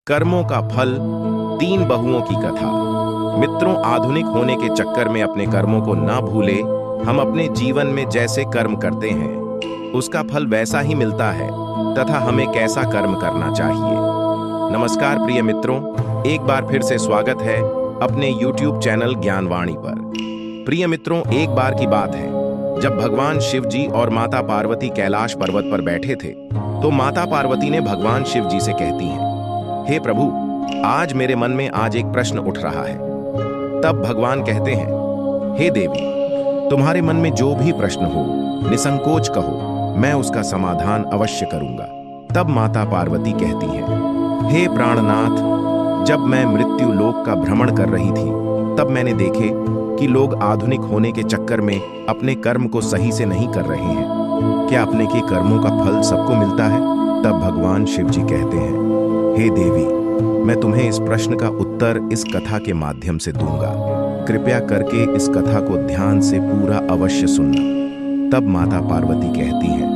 कर्मों का फल, 3 बहुओं की कथा। मित्रों, आधुनिक होने के चक्कर में अपने कर्मों को ना भूले। हम अपने जीवन में जैसे कर्म करते हैं उसका फल वैसा ही मिलता है तथा हमें कैसा कर्म करना चाहिए। नमस्कार प्रिय मित्रों, एक बार फिर से स्वागत है अपने YouTube चैनल ज्ञानवाणी पर। प्रिय मित्रों, एक बार की बात है जब भगवान शिव जी और माता पार्वती कैलाश पर्वत पर बैठे थे तो माता पार्वती ने भगवान शिव जी से कहती हैं, हे प्रभु, आज मेरे मन में आज एक प्रश्न उठ रहा है। तब भगवान कहते हैं, हे देवी, तुम्हारे मन में जो भी प्रश्न हो निसंकोच कहो, मैं उसका समाधान अवश्य करूंगा। तब माता पार्वती कहती हैं, हे प्राणनाथ, जब मैं मृत्यु लोक का भ्रमण कर रही थी तब मैंने देखे कि लोग आधुनिक होने के चक्कर में अपने कर्म को सही से नहीं कर रहे हैं। क्या अपने के कर्मों का फल सबको मिलता है? तब भगवान शिव जी कहते हैं, हे देवी, मैं तुम्हें इस प्रश्न का उत्तर इस कथा के माध्यम से दूंगा। कृपया करके इस कथा को ध्यान से पूरा अवश्य सुनना। तब माता पार्वती कहती है,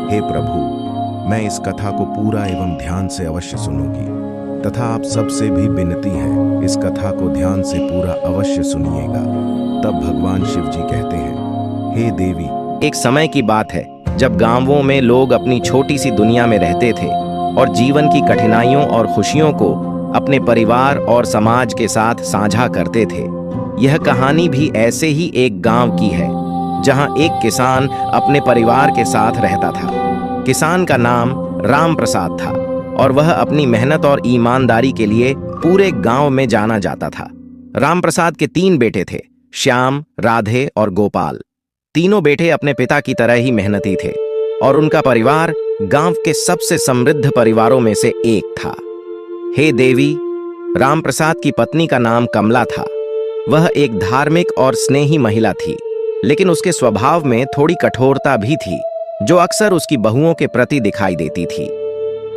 हे प्रभु, मैं इस कथा को पूरा एवं ध्यान से अवश्य सुनूंगी तथा आप सबसे भी विनती है इस कथा को ध्यान से पूरा अवश्य सुनिएगा। तब भगवान शिव जी कहते हैं, हे देवी, एक समय की बात है जब गांवों में लोग अपनी छोटी सी दुनिया में रहते थे और जीवन की कठिनाइयों और खुशियों को अपने परिवार और समाज के साथ साझा करते थे। यह कहानी भी ऐसे ही एक गांव की है जहां एक किसान अपने परिवार के साथ रहता था। किसान का नाम राम प्रसाद था और वह अपनी मेहनत और ईमानदारी के लिए पूरे गांव में जाना जाता था। राम प्रसाद के 3 बेटे थे, श्याम, राधे और गोपाल। तीनों बेटे अपने पिता की तरह ही मेहनती थे और उनका परिवार गांव के सबसे समृद्ध परिवारों में से एक था। हे देवी, राम प्रसाद की पत्नी का नाम कमला था। वह एक धार्मिक और स्नेही महिला थी, लेकिन उसके स्वभाव में थोड़ी कठोरता भी थी जो अक्सर उसकी बहुओं के प्रति दिखाई देती थी।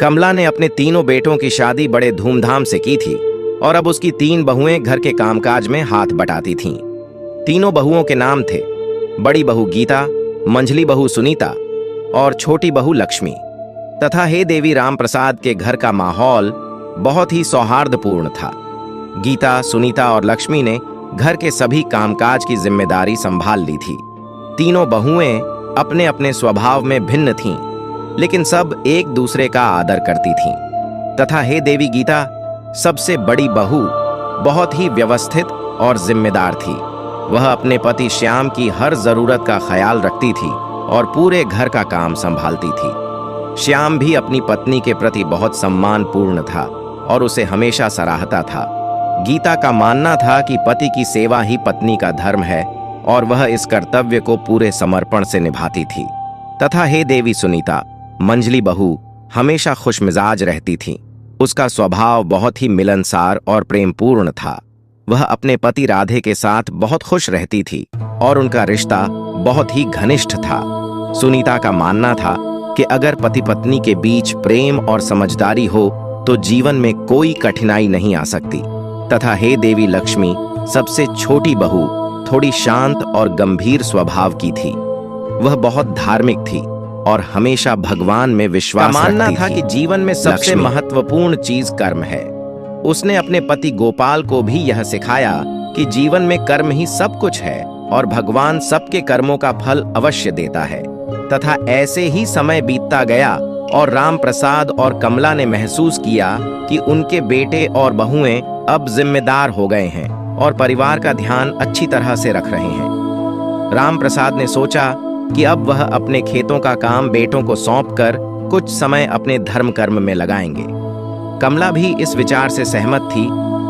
कमला ने अपने तीनों बेटों की शादी बड़े धूमधाम से की थी और अब उसकी 3 बहुएं घर के कामकाज में हाथ बटाती थीं। तीनों बहुओं के नाम थे बड़ी बहू गीता, मंझली बहू सुनीता और छोटी बहू लक्ष्मी। तथा हे देवी, राम प्रसाद के घर का माहौल बहुत ही सौहार्दपूर्ण था। गीता, सुनीता और लक्ष्मी ने घर के सभी कामकाज की जिम्मेदारी संभाल ली थी। तीनों बहुएं अपने अपने स्वभाव में भिन्न थीं, लेकिन सब एक दूसरे का आदर करती थीं। तथा हे देवी, गीता, सबसे बड़ी बहू, बहुत ही व्यवस्थित और जिम्मेदार थी। वह अपने पति श्याम की हर जरूरत का ख्याल रखती थी और पूरे घर का काम संभालती थी। श्याम भी अपनी पत्नी के प्रति बहुत सम्मानपूर्ण था और उसे हमेशा सराहता था। गीता का मानना था कि पति की सेवा ही पत्नी का धर्म है और वह इस कर्तव्य को पूरे समर्पण से निभाती थी। तथा हे देवी सुनीता, मंझली बहू, हमेशा खुशमिजाज रहती थी। उसका स्वभाव बहुत ही मिलनसार और प्रेमपूर्ण था। वह अपने पति राधे के साथ बहुत खुश रहती थी और उनका रिश्ता बहुत ही घनिष्ठ था। सुनीता का मानना था कि अगर पति पत्नी के बीच प्रेम और समझदारी हो तो जीवन में कोई कठिनाई नहीं आ सकती। तथा हे देवी लक्ष्मी, सबसे छोटी बहू, थोड़ी शांत और गंभीर स्वभाव की थी। वह बहुत धार्मिक थी और हमेशा भगवान में विश्वास रखती थी। मानना था कि जीवन में सबसे महत्वपूर्ण चीज कर्म है। उसने अपने पति गोपाल को भी यह सिखाया कि जीवन में कर्म ही सब कुछ है और भगवान सबके कर्मों का फल अवश्य देता है। तथा ऐसे ही समय बीतता गया और राम प्रसाद और कमला ने महसूस किया कि उनके बेटे और बहुएं अब जिम्मेदार हो गए हैं और परिवार का ध्यान अच्छी तरह से रख रहे हैं। राम प्रसाद ने सोचा कि अब वह अपने खेतों का काम बेटों को सौंपकर कुछ समय अपने धर्म कर्म में लगाएंगे। कमला भी इस विचार से सहमत थी,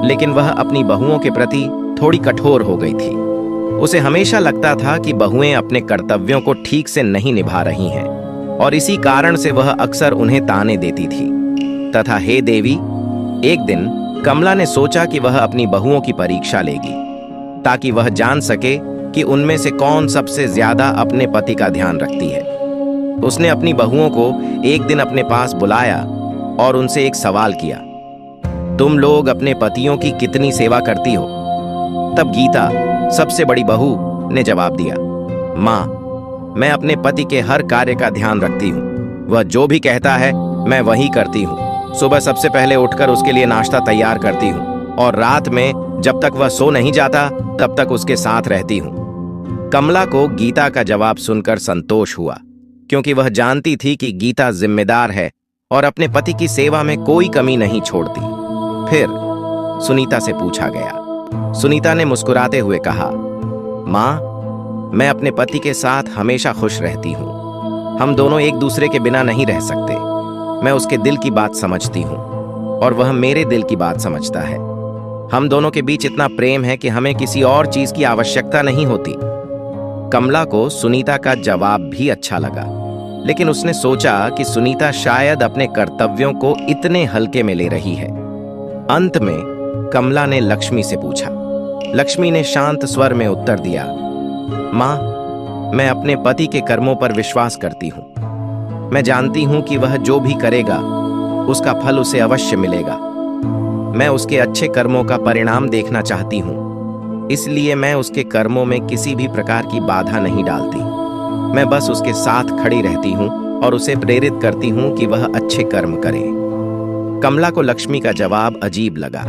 लेकिन वह अपनी बहुओं के प्रति थोड़ी कठोर हो गई थी। उसे हमेशा लगता था कि बहुएं अपने कर्तव्यों को ठीक से नहीं निभा रही हैं और इसी कारण से वह अक्सर उन्हें ताने देती थी। तथा हे देवी, एक दिन कमला ने सोचा कि वह अपनी बहुओं की परीक्षा लेगी ताकि वह जान सके कि उनमें से कौन सबसे ज्यादा अपने पति का ध्यान रखती है। उसने अपनी बहुओं को एक दिन अपने पास बुलाया और उनसे एक सवाल किया, तुम लोग अपने पतियों की कितनी सेवा करती हो? तब गीता, सबसे बड़ी बहू, ने जवाब दिया, माँ, मैं अपने पति के हर कार्य का ध्यान रखती हूँ। वह जो भी कहता है मैं वही करती हूँ। सुबह सबसे पहले उठकर उसके लिए नाश्ता तैयार करती हूँ और रात में जब तक वह सो नहीं जाता तब तक उसके साथ रहती हूँ। कमला को गीता का जवाब सुनकर संतोष हुआ, क्योंकि वह जानती थी कि गीता जिम्मेदार है और अपने पति की सेवा में कोई कमी नहीं छोड़ती। फिर सुनीता से पूछा गया। सुनीता ने मुस्कुराते हुए कहा, माँ, मैं अपने पति के साथ हमेशा खुश रहती हूँ। हम दोनों एक दूसरे के बिना नहीं रह सकते। मैं उसके दिल की बात समझती हूँ और वह मेरे दिल की बात समझता है। हम दोनों के बीच इतना प्रेम है कि हमें किसी और चीज की आवश्यकता नहीं होती। कमला को सुनीता का जवाब भी अच्छा लगा, लेकिन उसने सोचा कि सुनीता शायद अपने कर्तव्यों को इतने हल्के में ले रही है। अंत में कमला ने लक्ष्मी से पूछा। लक्ष्मी ने शांत स्वर में उत्तर दिया, माँ, मैं अपने पति के कर्मों पर विश्वास करती हूँ। मैं जानती हूँ कि वह जो भी करेगा उसका फल उसे अवश्य मिलेगा। मैं उसके अच्छे कर्मों का परिणाम देखना चाहती हूँ, इसलिए मैं उसके कर्मों में किसी भी प्रकार की बाधा नहीं डालती। मैं बस उसके साथ खड़ी रहती हूँ और उसे प्रेरित करती हूँ कि वह अच्छे कर्म करे। कमला को लक्ष्मी का जवाब अजीब लगा।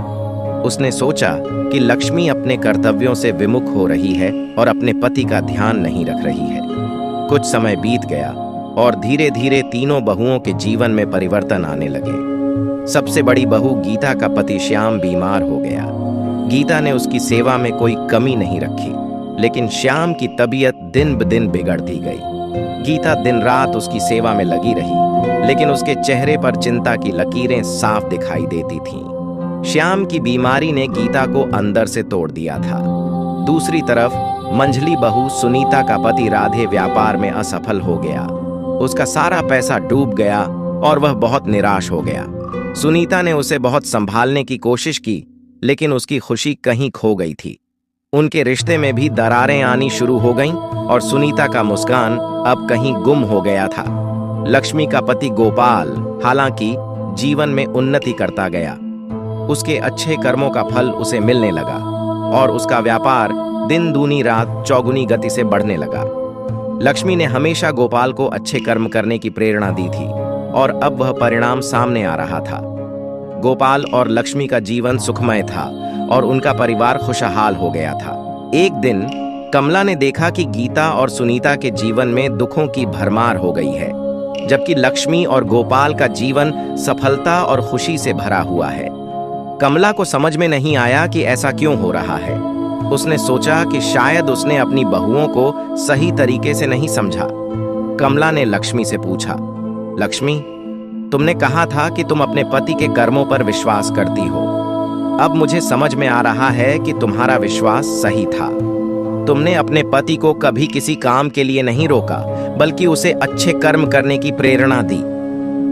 उसने सोचा कि लक्ष्मी अपने कर्तव्यों से विमुख हो रही है और अपने पति का ध्यान नहीं रख रही है। कुछ समय बीत गया और धीरे धीरे तीनों बहुओं के जीवन में परिवर्तन आने लगे। सबसे बड़ी बहू गीता का पति श्याम बीमार हो गया। गीता ने उसकी सेवा में कोई कमी नहीं रखी, लेकिन श्याम की तबीयत दिन ब दिन बिगड़ती गई। गीता दिन रात उसकी सेवा में लगी रही, लेकिन उसके चेहरे पर चिंता की लकीरें साफ दिखाई देती थीं। श्याम की बीमारी ने गीता को अंदर से तोड़ दिया था। दूसरी तरफ मंझली बहू सुनीता का पति राधे व्यापार में असफल हो गया। उसका सारा पैसा डूब गया और वह बहुत निराश हो गया। सुनीता ने उसे बहुत संभालने की कोशिश की, लेकिन उसकी खुशी कहीं खो गई थी। उनके रिश्ते में भी दरारें आनी शुरू हो गईं और सुनीता का मुस्कान अब कहीं गुम हो गया था। लक्ष्मी का पति गोपाल हालांकि जीवन में उन्नति करता गया। उसके अच्छे कर्मों का फल उसे मिलने लगा और उसका व्यापार दिन दूनी रात चौगुनी गति से बढ़ने लगा। लक्ष्मी ने हमेशा गोपाल को अच्छे कर्म करने की प्रेरणा दी थी और अब वह परिणाम सामने आ रहा था। गोपाल और लक्ष्मी का जीवन सुखमय था और उनका परिवार खुशहाल हो गया था। एक दिन कमला ने देखा कि गीता और सुनीता के जीवन में दुखों की भरमार हो गई है, जबकि लक्ष्मी और गोपाल का जीवन सफलता और खुशी से भरा हुआ है। कमला को समझ में नहीं आया कि ऐसा क्यों हो रहा है। उसने सोचा कि शायद उसने अपनी बहुओं को सही तरीके से नहीं समझा। कमला ने लक्ष्मी से पूछा, लक्ष्मी, तुमने कहा था कि तुम अपने पति के कर्मों पर विश्वास करती हो। अब मुझे समझ में आ रहा है कि तुम्हारा विश्वास सही था। तुमने अपने पति को कभी किसी काम के लिए नहीं रोका, बल्कि उसे अच्छे कर्म करने की प्रेरणा दी,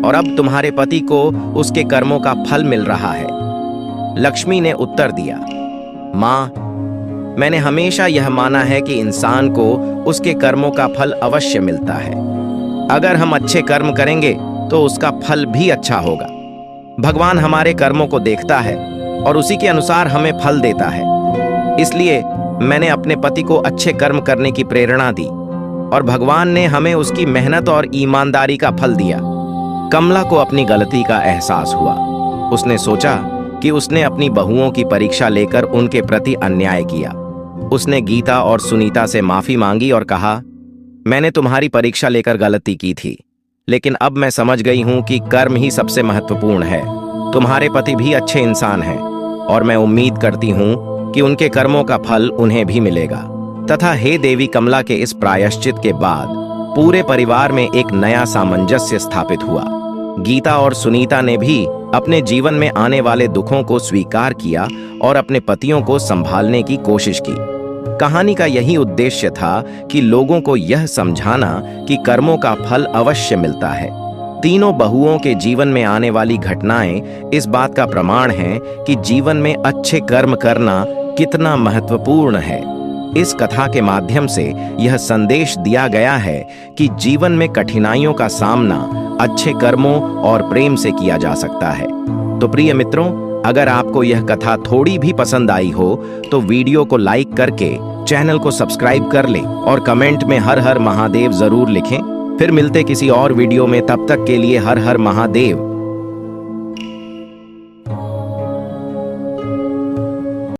और अब तुम्हारे पति को उसके कर्मों का फल मिल रहा है। लक्ष्मी ने उत्तर दिया, माँ, मैंने हमेशा यह माना है कि इंसान को उसके कर्मों का फल अवश्य मिलता है। अगर हम अच्छे कर्म करेंगे तो उसका फल भी अच्छा होगा। भगवान हमारे कर्मों को देखता है और उसी के अनुसार हमें फल देता है। इसलिए मैंने अपने पति को अच्छे कर्म करने की प्रेरणा दी और भगवान ने हमें उसकी मेहनत और ईमानदारी का फल दिया। कमला को अपनी गलती का एहसास हुआ। उसने सोचा कि उसने अपनी बहुओं की परीक्षा लेकर उनके प्रति अन्याय किया। उसने गीता और सुनीता से माफी मांगी और कहा, मैंने तुम्हारी परीक्षा लेकर गलती की थी, लेकिन अब मैं समझ गई हूं कि कर्म ही सबसे महत्वपूर्ण है। तुम्हारे पति भी अच्छे इंसान हैं और मैं उम्मीद करती हूं कि उनके कर्मों का फल उन्हें भी मिलेगा। तथा हे देवी कमला के इस प्रायश्चित के बाद पूरे परिवार में एक नया सामंजस्य स्थापित हुआ। गीता और सुनीता ने भी अपने जीवन में आने वाले दुखों को स्वीकार किया और अपने पतियों को संभालने की कोशिश की। कहानी का यही उद्देश्य था कि लोगों को यह समझाना कि कर्मों का फल अवश्य मिलता है। तीनों बहुओं के जीवन में आने वाली घटनाएं इस बात का प्रमाण हैं कि जीवन में अच्छे कर्म करना कितना महत्वपूर्ण है। इस कथा के माध्यम से यह संदेश दिया गया है कि जीवन में कठिनाइयों का सामना अच्छे कर्मों और प्रेम से किया जा सकता है। तो प्रिय मित्रों, अगर आपको यह कथा थोड़ी भी पसंद आई हो तो वीडियो को लाइक करके चैनल को सब्सक्राइब कर लें और कमेंट में हर हर महादेव जरूर लिखें। फिर मिलते किसी और वीडियो में, तब तक के लिए हर हर महादेव।